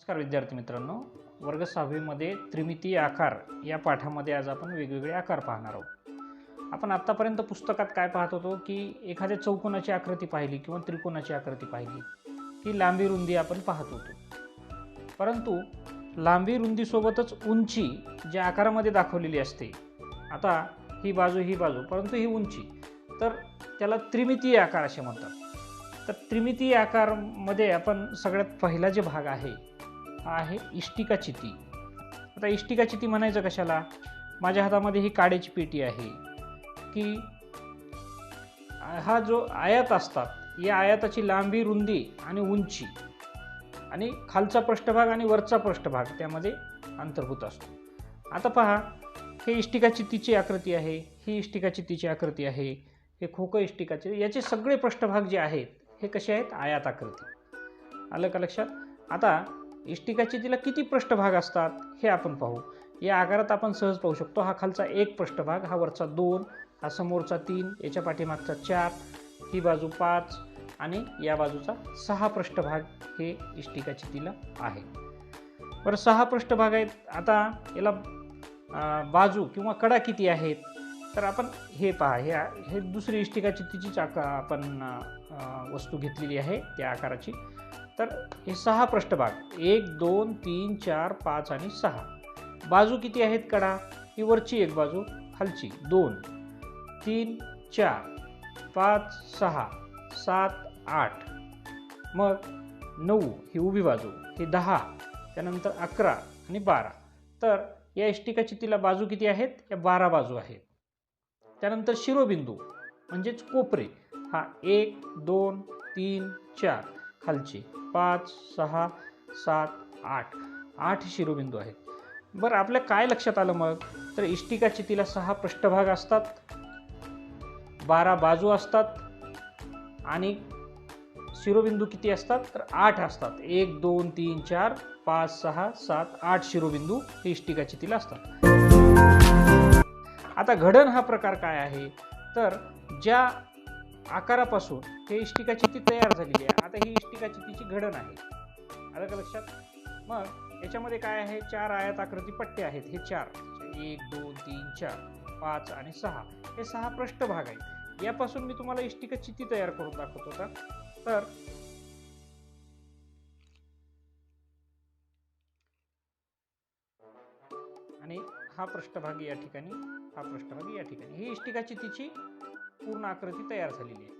नमस्कार विद्यार्थी मित्रांनो, वर्ग 6वी मध्ये त्रिमितीय आकार या पाठामध्ये आज आपण वेगवेगळे आकार पाहणार आहोत। आपण आतापर्यंत पुस्तकात काय पाहत होतो की एखाद्या चौकोनाची आकृती पाहिली किंवा त्रिकोणाची आकृती पाहिली की लांबी रुंदी आपण पाहत होतो, परंतु लांबी रुंदी सोबतच उंची ज्या आकारामध्ये दाखवलेली असते, आता ही बाजू परंतु ही उंची, तर त्याला त्रिमितीय आकार असे म्हणतात। तर त्रिमितीय आकार मध्ये आपण सगळ्यात पहिला जे भाग आहे हा आहे इष्टिकाचिती। आता इष्टिकाचिती म्हणायचं कशाला? माझ्या हातामध्ये ही काड्याची पेटी आहे की हा जो आयत असतात या आयताची लांबी रुंदी आणि उंची आणि खालचा पृष्ठभाग आणि वरचा पृष्ठभाग त्यामध्ये अंतर्भूत असतो। आता पहा, हे इष्टिकाचितीची आकृती आहे, ही इष्टिकाचितीची आकृती आहे, हे खोकं इष्टिकाचिती, याचे सगळे पृष्ठभाग जे आहेत हे कसे आहेत? आयताकृती। आलं का लक्षात? आता इष्टिकाचितीला किती पृष्ठभाग असतात हे आपण पाहू। या आकारात आपण सहज पाहू शकतो, हा खालचा एक पृष्ठभाग, हा वरचा 2, हा समोरचा 3, याच्या पाठीमागचा 4, ही बाजू 5 आणि या बाजूचा 6 पृष्ठभाग हे इष्टिकाचितीला आहे। बरं, 6 पृष्ठभाग आहेत। आता याला बाजू किंवा कडा किती आहेत? तर आपण हे पहा, हे दुसरी इष्टिकाचितीचीच आपण वस्तू घेतलेली आहे त्या आकाराची। तर हे 6 पृष्ठभाग 1 2 3 4 5 आणि 6। बाजू किती आहेत कडा? ही वरची एक बाजू, खालची 2 3 4 5 6 7 8, मग 9 ही उभी बाजू, ही 10, त्यानंतर 11 आणि 12। तर या इष्टिकाचितीला बाजू किती आहेत? या 12 बाजू आहेत। त्यानंतर शिरोबिंदू म्हणजेच कोपरे, हा 1 2 3 4, खालचे 5 6 7 8, 8 शिरोबिंदू आहेत। बरं, आपल्या काय लक्षात आलं मग? तर इष्टिकाचितीला 6 पृष्ठभाग असतात, 12 बाजू असतात आणि शिरोबिंदू किती असतात? तर 8 असतात। 1 2 3 4 5 6 7 8 शिरोबिंदू हे इष्टिकाचितीला असतात। आता घडण हा प्रकार काय आहे? तर ज्या आकारापासून हे इष्टिकाचिती तयार झालेली आहे, आता ही इष्टिकाचितीची घडण आहे। आलं का लक्षात? मग याच्यामध्ये काय आहे? 4 आयताकृती पट्टे आहेत, हे 4, 1 2 3 4 5 आणि 6, हे 6 पृष्ठभाग आहेत। यापासून मी तुम्हाला इष्टिकाचिती तयार करून दाखवतो का? तर आणि हा पृष्ठभाग या ठिकाणी, हा पृष्ठभाग या ठिकाणी, ही इष्टिकाचितीची पूर्ण आकृती तयार झालेली आहे।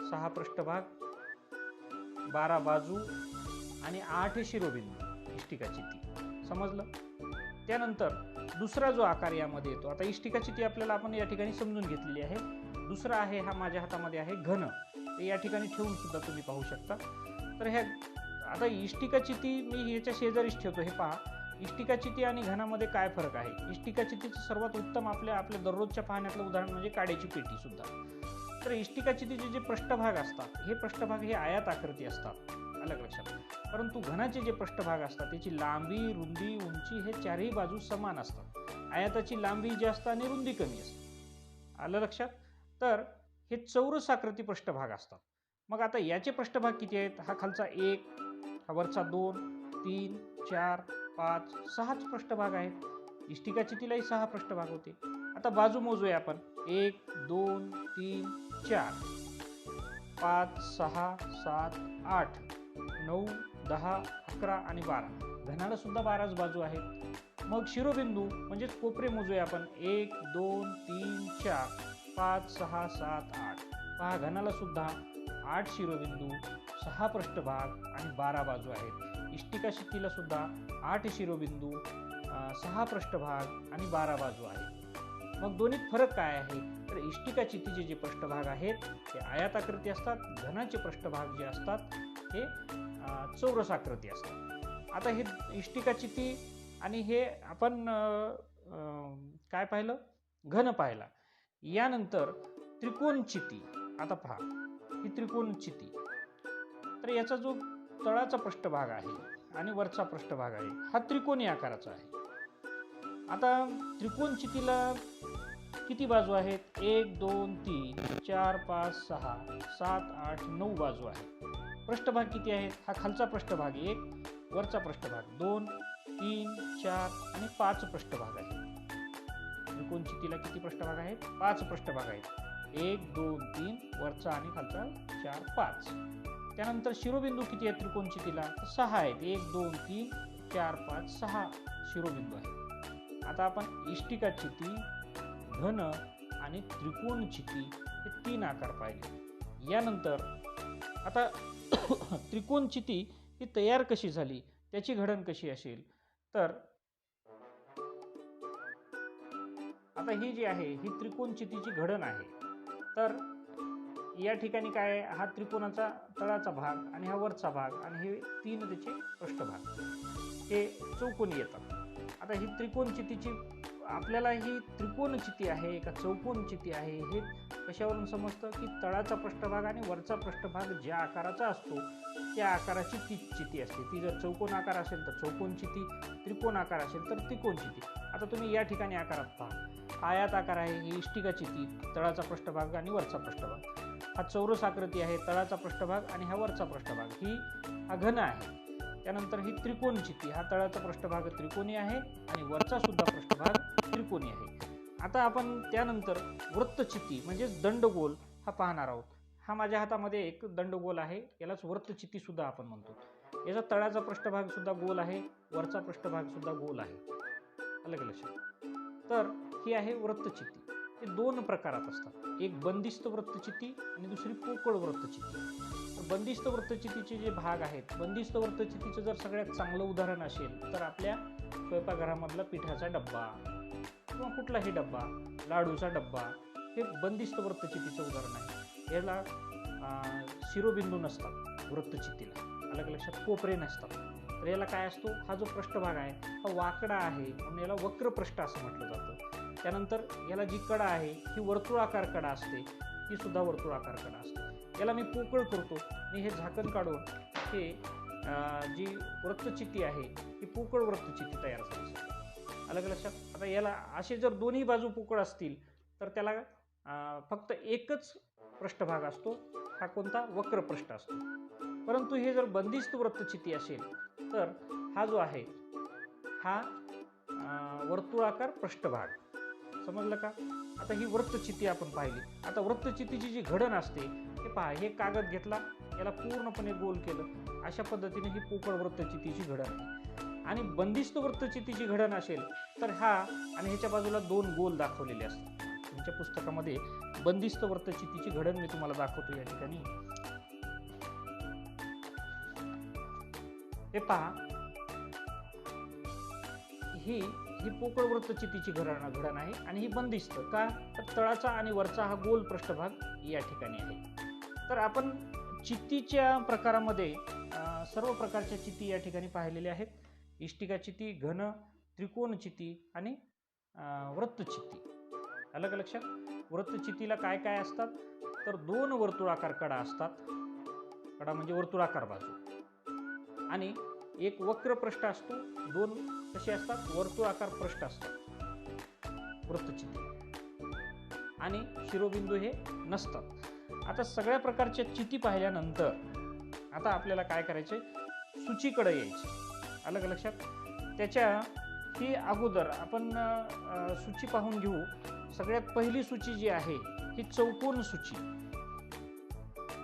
6 पृष्ठभाग, 12 बाजू आणि 8 शिरोबिंदू इष्टिकाचिती। समजलं? त्यानंतर दुसरा जो आकार यामध्ये येतो, आता इष्टिकाचिती आपल्याला आपण या ठिकाणी समजून घेतलेली आहे। दुसरा आहे, हा माझ्या हातामध्ये आहे घन, ते या ठिकाणी ठेवून सुद्धा तुम्ही पाहू शकता। तर ह्या आता इष्टिकाचिती मी याच्या शेजारीच ठेवतो। हे पहा, इष्टिकाचिती आणि घनामध्ये काय फरक आहे? इष्टिकाचितीचं सर्वात उत्तम आपल्या दररोजच्या पाहण्यातलं उदाहरण म्हणजे काड्याची पेटी सुद्धा। तर इष्टिकाचितीचे जे पृष्ठभाग असतात, हे पृष्ठभाग हे आयत आकृती असतात। आलं लक्षात? परंतु घनाचे जे पृष्ठभाग असतात त्याची लांबी रुंदी उंची हे चारही बाजू समान असतात। आयताची लांबी जास्त आणि रुंदी कमी असते। आलं लक्षात? तर हे चौरस आकृती पृष्ठभाग असतात। मग आता याचे पृष्ठभाग किती आहेत? हा खालचा 1, हा वरचा 2 3 4 5 6च पृष्ठभाग आहेत। इष्टिकाचितीलाही 6 पृष्ठभाग होते। आता बाजू मोजूया आपण, 1 2 3 4 5 6 7 8 9 10 11 आणि 12, घनाला सुद्धा 12च बाजू आहेत। मग शिरोबिंदू म्हणजेच कोपरे मोजूया आपण, 1 2 3 4 5 6 7 8, पहा घनाला सुद्धा 8 शिरोबिंदू, 6 पृष्ठभाग आणि 12 बाजू आहेत। इष्टिकाचितीला सुद्धा 8 शिरोबिंदू, 6 पृष्ठभाग आणि 12 बाजू आहेत। मग दोन्हीत फरक काय आहे? तर इष्टिकाचितीचे जे पृष्ठभाग आहेत ते आयताकृती असतात, घनाचे पृष्ठभाग जे असतात हे चौरस आकृती असतात। आता हे इष्टिकाचिती आणि हे आपण काय पाहिलं? घन पाहिला। यानंतर त्रिकोणचिती। आता पहा, ही त्रिकोणचिती, तर याचा जो तळाचा पृष्ठभाग आहे आणि वरचा पृष्ठभाग आहे हा त्रिकोणी आकाराचा आहे। आता त्रिकोणचितीला किती बाजू आहेत? 1 2 3 4 5 6 7 8 9 बाजू आहेत। पृष्ठभाग किती आहेत? हा खालचा पृष्ठभाग 1, वरचा पृष्ठभाग 2, 3, 4 आणि 5 पृष्ठभाग आहेत. त्रिकोणचितीला किती पृष्ठभाग आहेत? 5 पृष्ठभाग आहेत. 1, 2, 3 वरचा आणि खालचा 4, 5. त्यानंतर शिरोबिंदू किती आहेत त्रिकोणचितीला? 6 आहेत. 1, 2, 3, 4, 5, 6 शिरोबिंदू आहेत. आता आपण इष्टिकाचिती, घन आणि त्रिकोणचिती हे 3 आकार पाहिले. यानंतर आता त्रिकोणचिती ही तयार कशी झाली, त्याची घडण कशी असेल, तर आता ही जी आहे ही त्रिकोणचितीची घडण आहे. तर या ठिकाणी काय आहे? हा त्रिकोणाचा तळाचा भाग आणि हा वरचा भाग आणि हे 3 त्याचे पृष्ठभाग हे चौकोनी येतात. आता ही त्रिकोणचितीची आपल्याला ही त्रिकोणचिती आहे का चौकोनचिती आहे हे कशावरून समजतं की तळाचा पृष्ठभाग आणि वरचा पृष्ठभाग ज्या आकाराचा असतो त्या आकाराची ती चिती असते. ती जर चौकोन आकार असेल तर चौकोनचिती, त्रिकोण आकार असेल तर त्रिकोणचिती. आता तुम्ही या ठिकाणी आकारात पहा, आयात आकार आहे, ही इष्टिकाचिती, तळाचा पृष्ठभाग आणि वरचा पृष्ठभाग. हा चौरस आकृती आहे, तळाचा पृष्ठभाग आणि हा वरचा पृष्ठभाग, हा घन आहे. त्यानंतर ही त्रिकोणचिती, हा तळाचा पृष्ठभाग त्रिकोणी आहे आणि वरचा सुद्धा पृष्ठभाग त्रिकोणी आहे. आता आपण त्यानंतर वृत्तचिती म्हणजेच दंडगोल हा पाहणार आहोत. हा माझ्या हातामध्ये एक दंडगोल आहे, यालाच वृत्तचिती सुद्धा आपण म्हणतो. याचा तळाचा पृष्ठभाग सुद्धा गोल आहे, वरचा पृष्ठभाग सुद्धा गोल आहे. अलग लक्षात. तर ही आहे वृत्तचिती. हे 2 प्रकारात असतात, एक बंदिस्त वृत्तचिती आणि दुसरी पोकळ वृत्तचिती. बंदिस्त वृत्तचितीचे जे भाग आहेत, बंदिस्त वृत्तचितीचं जर सगळ्यात चांगलं उदाहरण असेल तर आपल्या स्वयंपाकघरामधला पिठाचा डब्बा किंवा कुठलाही डब्बा, लाडूचा डब्बा, हे बंदिस्त वृत्तचितीचं उदाहरण आहे. याला शिरोबिंदू नसतात वृत्तचितीला, अलग लक्षात, कोपरे नसतात. तर याला काय असतो? हा जो पृष्ठभाग आहे हा वाकडा आहे म्हणून याला वक्रपृष्ठ असं म्हटलं जातं. त्यानंतर याला जी कडा आहे ही वर्तुळाकार कडा असते, ती सुद्धा वर्तुळाकार कडा असते. याला मी पोकळ करतो, मी हे झाकण काढून हे जी वृत्तचिती आहे ही पोकळ वृत्तचिती तयार झाली. अलग लक्षात. आता याला असे जर दोन्ही बाजू पोकळ असतील तर त्याला फक्त एकच पृष्ठभाग असतो, हा कोणता? वक्रपृष्ठ असतो. परंतु हे जर बंदिस्त वृत्तचिती असेल तर हा जो आहे हा वर्तुळाकार पृष्ठभाग. समजलं का? आता ही वृत्तचिती आपण पाहिली. आता वृत्तचितीची जी घडण असते हे पहा, हे कागद घेतला, याला पूर्णपणे गोल केलं, अशा पद्धतीने ही पोकळ वृत्तचितीची घडण आहे. आणि बंदिस्त वृत्तचितीची घडण असेल तर हा आणि ह्याच्या बाजूला 2 गोल दाखवलेले असतात. तुमच्या पुस्तकामध्ये बंदिस्त वृत्तचितीची घडण मी तुम्हाला दाखवतो या ठिकाणी. हे पहा, ही पोकळ वृत्तचितीची घडण आहे आणि ही बंदिस्त का? तर तळाचा आणि वरचा हा गोल पृष्ठभाग या ठिकाणी आहे. तर आपण चितीच्या प्रकारामध्ये सर्व प्रकारच्या चिती या ठिकाणी पाहिलेल्या आहेत. इष्टिकाचिती, घन, त्रिकोणचिती आणि वृत्तचिती. अलग लक्षात. वृत्तचितीला काय काय असतात? तर 2 वर्तुळाकार कडा असतात, कडा म्हणजे वर्तुळाकार बाजू, आणि एक वक्रपृष्ठ असतो. 2 कसे असतात? वर्तुळाकार पृष्ठ असतात वृत्तचिती, आणि शिरोबिंदू हे नसतात. आता सगळ्या प्रकारच्या चिती पाहिल्यानंतर आता आपल्याला काय करायचे? सूचीकडे यायचे. अलग लक्षात. त्याच्या ही अगोदर आपण सूची पाहून घेऊ. सगळ्यात पहिली सूची जी आहे ही चौकोन सूची.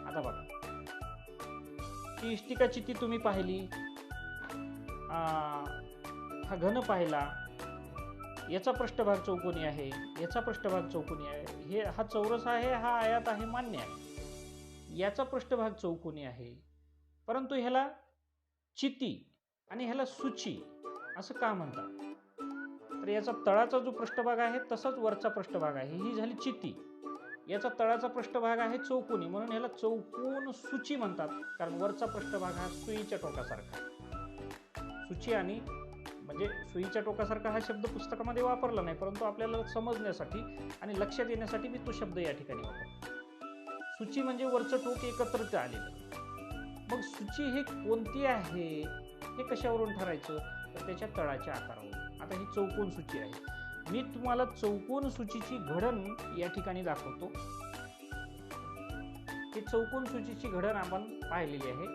आता बघा, ही इष्टिकाचिती तुम्ही पाहिली, हा घन पाहिला, याचा पृष्ठभाग चौकोनी आहे, याचा पृष्ठभाग चौकोनी आहे, हे हा चौरस आहे, हा आयात आहे, मान्य आहे. याचा पृष्ठभाग चौकोनी आहे, परंतु ह्याला चिती आणि ह्याला सूची असं का म्हणतात? तर याचा तळाचा जो पृष्ठभाग आहे तसाच वरचा पृष्ठभाग आहे, ही झाली चिती. याचा तळाचा पृष्ठभाग आहे चौकोनी म्हणून ह्याला चौकोन सूची म्हणतात, कारण वरचा पृष्ठभाग हा सुईच्या टोकासारखा आहे. सूची आणि म्हणजे सुईच्या टोकासारखा हा शब्द पुस्तकामध्ये वापरला नाही, परंतु आपल्याला समजण्यासाठी आणि लक्षात येण्यासाठी मी तो शब्द या ठिकाणी वापरतो. सूची म्हणजे वरचं टोक एकत्रित आलेलं. मग सूची हे कोणती आहे हे कशावरून ठरायचं? तर त्याच्या तळाच्या आकारावरून. आता ही चौकोन सूची आहे. मी तुम्हाला चौकोन सूचीची घडण या ठिकाणी दाखवतो. ही चौकोन सूचीची घडण आपण पाहिलेली आहे.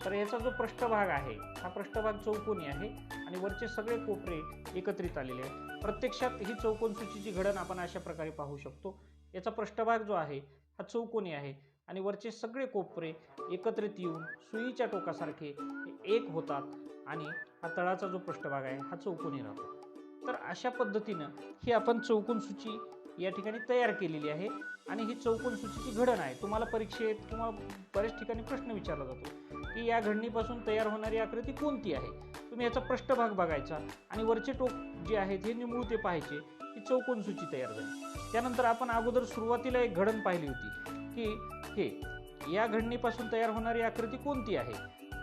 तर याचा जो पृष्ठभाग आहे हा पृष्ठभाग चौकोनी आहे आणि वरचे सगळे कोपरे एकत्रित आलेले आहेत. प्रत्यक्षात ही चौकोन सूचीची घडण आपण अशा प्रकारे पाहू शकतो. याचा पृष्ठभाग जो आहे हा चौकोनी आहे आणि वरचे सगळे कोपरे एकत्रित येऊन सुईच्या टोकासारखे एक होतात आणि हा तळाचा जो पृष्ठभाग आहे हा चौकोनी राहतो. तर अशा पद्धतीनं ही आपण चौकोन सूची या ठिकाणी तयार केलेली आहे आणि ही चौकोन सूचीची घडण आहे. तुम्हाला परीक्षेत किंवा बऱ्याच ठिकाणी प्रश्न विचारला जातो की या घडणीपासून तयार होणारी आकृती कोणती आहे. तुम्ही याचा पृष्ठभाग बघायचा आणि वरचे टोक जे आहेत हे निमुळते पाहायचे की चौकोन सूची तयार झाली. त्यानंतर आपण अगोदर सुरुवातीला एक घडण पाहिली होती की हे या घडणीपासून तयार होणारी आकृती कोणती आहे.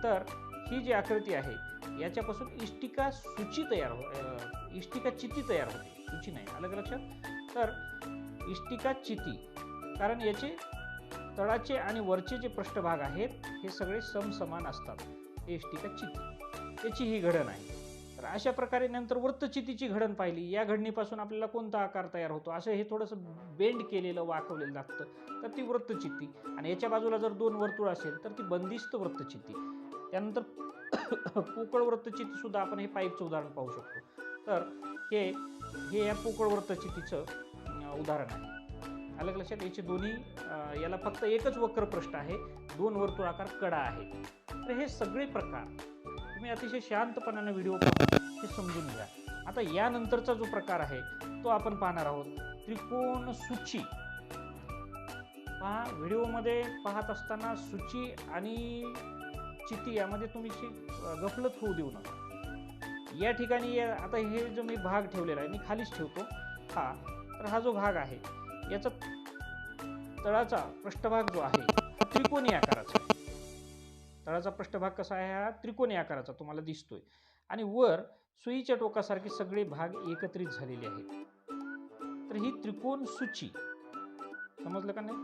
तर ही जी आकृती आहे याच्यापासून इष्टिका सूची तयार इष्टिका चिती तयार होते, सूची नाही. आलं का लक्षात? तर इष्टिका चिती, कारण याचे तळाचे आणि वरचे जे पृष्ठभाग आहेत हे सगळे समसमान असतात. हे इष्टिका चिती, त्याची ही घडण आहे. तर अशा प्रकारे नंतर वृत्तचितीची घडण पाहिली. या घडणीपासून आपल्याला कोणता आकार तयार होतो असं हे थोडंसं बेंड केलेलं वाकवलेलं लागतं, तर ती वृत्तचिती. आणि याच्या बाजूला जर दोन वर्तुळ असेल तर ती बंदिस्त वृत्तचिती. त्यानंतर पोकळ वृत्तचिती सुद्धा आपण हे पाईपचं उदाहरण पाहू शकतो. तर हे या पोकळ वृत्तचितीचं उदाहरण आहे. अलग लक्षात? याचे दोन्ही याला फक्त एकच वक्रपृष्ठ आहे, दोन वर्तुळाकार कडा आहे. तर हे सगळे प्रकार तुम्ही अतिशय शांतपणाने व्हिडिओ पाहून हे समजून घ्या. आता यानंतरचा जो प्रकार आहे तो आपण पाहणार आहोत, त्रिकोण सूची. पहा, व्हिडिओमध्ये पाहत असताना सूची आणि चिती यामध्ये तुम्ही गफलत होऊ देऊ नका. या ठिकाणी आता हे जो मी भाग ठेवलेला आहे मी खालीच ठेवतो हा. तर हा जो भाग आहे याचा तळाचा पृष्ठभाग जो आहे हा त्रिकोणी आकाराचा आहे. तळाचा पृष्ठभाग कसा आहे? हा त्रिकोणी आकाराचा तुम्हाला दिसतोय आणि वर सुईच्या टोकासारखे सगळे भाग एकत्रित झालेले आहेत. तर ही त्रिकोण सूची, समजलं का नाही?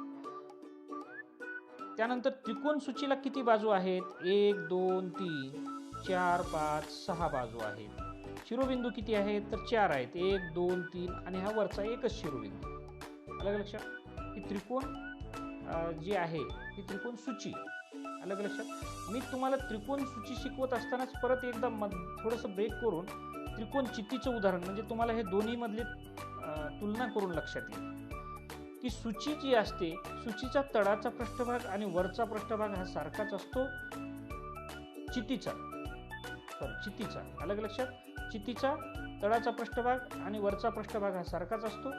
त्यानंतर त्रिकोण सूचीला किती बाजू आहेत? 1 2 3 4 5 6 बाजू आहेत. शिरोबिंदू किती आहेत? तर 4 आहेत. 1 2 3 आणि हा वरचा एकच शिरोबिंदू. अलग लक्षात? ही त्रिकोण जी आहे ही त्रिकोण सूची. अलग लक्षात? मी तुम्हाला त्रिकोण सूची शिकवत असतानाच परत एकदा थोडंसं ब्रेक करून त्रिकोण चितीचं उदाहरण, म्हणजे तुम्हाला हे दोन्ही मधली तुलना करून लक्षात येईल की सूची जी असते, सूचीचा तळाचा पृष्ठभाग आणि वरचा पृष्ठभाग हा सारखाच असतो चितीचा. अलग लक्षात? चितीचा तळाचा पृष्ठभाग आणि वरचा पृष्ठभाग हा सारखाच असतो.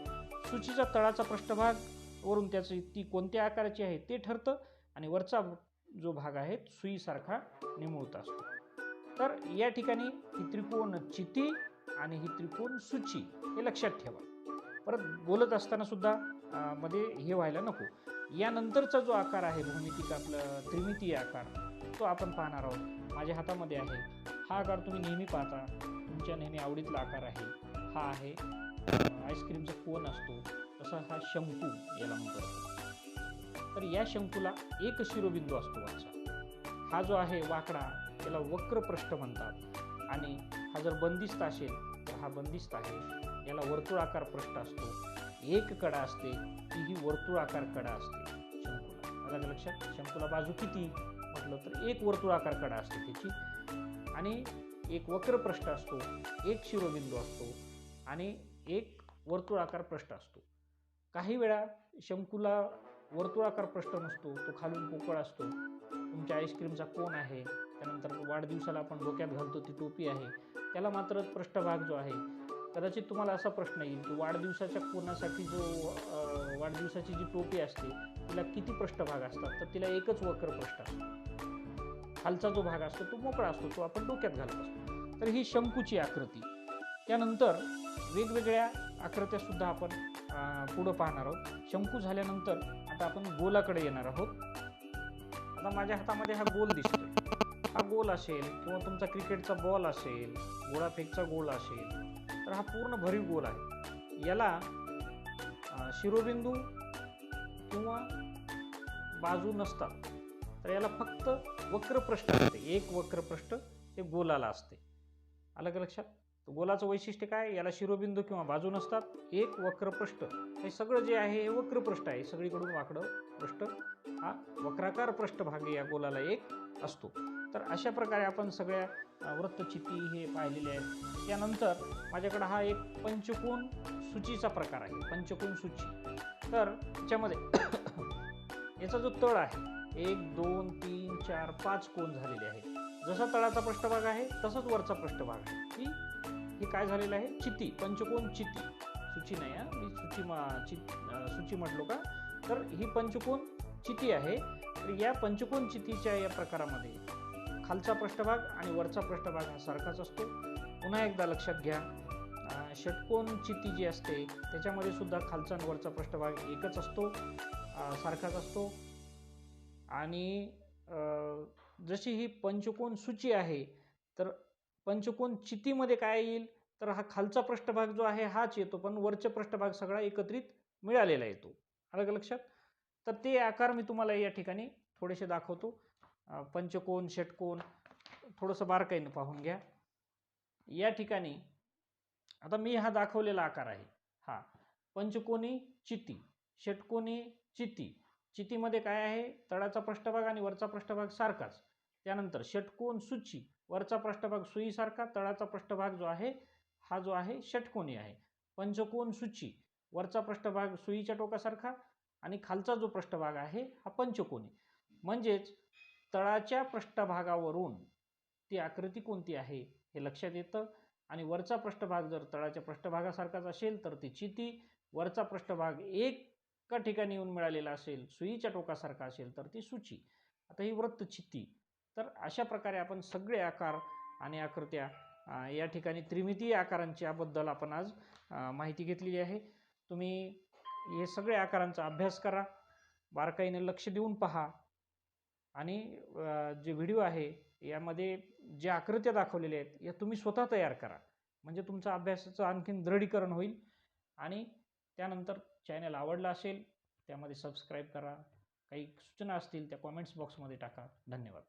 सूचीचा तळाचा पृष्ठभाग वरून त्याची ती कोणत्या आकाराची आहे ते ठरतं आणि वरचा जो भाग आहे सुईसारखा निमुळता असतो. तर या ठिकाणी ही त्रिकोण चिती आणि ही त्रिकोण सूची हे लक्षात ठेवा. परत बोलत असताना सुद्धा मध्ये हे व्हायला नको. यानंतरचा जो आकार आहे भौमितिक आपला त्रिमितीय आकार तो आपण पाहणार आहोत. माझ्या हातामध्ये आहे हा आकार, तुम्ही नेहमी पाहता, तुमच्या नेहमी आवडीतला आकार आहे. हा आहे आईस्क्रीमचा कोन असतो तसा हा शंकू याला म्हणतो. तर या शंकूला एक शिरोबिंदू असतो वरचा. हा जो आहे वाकडा त्याला वक्रपृष्ठ म्हणतात आणि हा जर बंदिस्त असेल तर हा बंदिस्त आहे. याला वर्तुळाकार पृष्ठ असतो. एक कडा असते ती ही वर्तुळाकार कडा असते शंकूला. अलग लक्षात? शंकूला बाजू किती म्हटलं तर एक वर्तुळाकार कडा असते त्याची आणि एक वक्रपृष्ठ असतो, एक शिरोबिंदू असतो आणि एक वर्तुळाकार पृष्ठ असतो. काही वेळा शंकूला वर्तुळाकार पृष्ठ नसतो, तो खालून पोकळ असतो. तुमच्या आईस्क्रीमचा कोन आहे, त्यानंतर वाढदिवसाला आपण डोक्यात घालतो ती टोपी आहे, त्याला मात्र पृष्ठभाग जो आहे, कदाचित तुम्हाला असा प्रश्न येईल की वाढदिवसाच्या कोनासाठी वाढदिवसाची जी टोपी असते तिला किती पृष्ठभाग असतात? तर तिला एकच वक्रपृष्ठ असतो. खालचा जो भाग असतो तो मोकळा असतो, तो आपण डोक्यात घालत असतो. तर ही शंकूची आकृती. त्यानंतर वेगवेगळ्या आकृत्या सुद्धा आपण पुढं पाहणार आहोत. शंकू झाल्यानंतर आता आपण गोलाकडे येणार आहोत. आता माझ्या हातामध्ये हा गोल दिसतोय. हा गोल असेल किंवा तुमचा क्रिकेटचा बॉल असेल, गोळाफेकचा गोल असेल, तर हा पूर्ण भरीव गोल आहे. याला शिरोबिंदू किंवा बाजू नसतात, तर याला फक्त वक्रपृष्ठ असते. एक वक्रपृष्ठ ते गोलाला असते. अलग लक्षात? गोलाचं वैशिष्ट्य काय? याला शिरोबिंदू किंवा बाजू नसतात, एक वक्रपृष्ठ. हे सगळं जे आहे हे वक्रपृष्ठ आहे, सगळीकडून वाकडं पृष्ठ हा वक्राकार पृष्ठभाग या गोलाला एक असतो. तर अशा प्रकारे आपण सगळ्या वृत्तचिती हे पाहिलेले आहेत. त्यानंतर माझ्याकडे हा एक पंचकोन सूचीचा प्रकार आहे, पंचकोन सूची. तर त्याच्यामध्ये याचा जो तळ आहे 1 2 3 4 5 कोन झालेले आहेत. जसा तळाचा पृष्ठभाग आहे तसंच वरचा पृष्ठभाग आहे. हे काय झालेलं आहे, चिती, पंचकोन चिती. सूची नाही हा, मी सूची म्हटलो का, तर ही पंचकोन चिती आहे. तर या पंचकोन चितीच्या या प्रकारामध्ये खालचा पृष्ठभाग आणि वरचा पृष्ठभाग हा सारखाच असतो. पुन्हा एकदा लक्षात घ्या, षटकोन चिती जी असते त्याच्यामध्ये सुद्धा खालचा आणि वरचा पृष्ठभाग एकच असतो, सारखाच असतो. आणि जशी ही पंचकोन सूची आहे, तर पंचकोन चितीमध्ये काय येईल, तर हा खालचा पृष्ठभाग जो आहे हाच येतो, पण वरचे पृष्ठभाग सगळा एकत्रित मिळालेला येतो. आलं का लक्षात? तर ते आकार मी तुम्हाला या ठिकाणी थोडेसे दाखवतो. पंचकोन, षटकोन थोडंसं बारकाईने पाहून घ्या. या ठिकाणी आता मी हा दाखवलेला आकार आहे, हा पंचकोनी चिती, षटकोनी चिती. चितीमध्ये काय आहे, तळाचा पृष्ठभाग आणि वरचा पृष्ठभाग सारखाच. त्यानंतर षटकोन सूची, वरचा पृष्ठभाग सुईसारखा, तळाचा पृष्ठभाग जो आहे हा जो आहे षटकोनी आहे. पंचकोन सूची, वरचा पृष्ठभाग सुईच्या टोकासारखा आणि खालचा जो पृष्ठभाग आहे हा पंचकोनी. म्हणजेच तळाच्या पृष्ठभागावरून ती आकृती कोणती आहे हे लक्षात येतं. आणि वरचा पृष्ठभाग जर तळाच्या पृष्ठभागासारखाच असेल तर ती चिती, वरचा पृष्ठभाग एका ठिकाणी येऊन मिळालेला असेल, सुईच्या टोकासारखा असेल तर ती सूची. आता ही वृत्तचिती. तर अशा प्रकारे आपण सगळे आकार आणि आकृत्या या ठिकाणी त्रिमितीय आकारांच्याबद्दल आपण आज माहिती घेतलेली आहे. तुम्ही हे सगळे आकारांचा अभ्यास करा, बारकाईने लक्ष देऊन पहा आणि जे व्हिडिओ आहे यामध्ये ज्या आकृत्या दाखवलेल्या आहेत या तुम्ही स्वतः तयार करा, म्हणजे तुमचा अभ्यासाचं आणखीन दृढीकरण होईल. आणि त्यानंतर चॅनल आवडला असेल त्यामध्ये सबस्क्राईब करा. काही सूचना असतील त्या कॉमेंट्स बॉक्समध्ये टाका. धन्यवाद.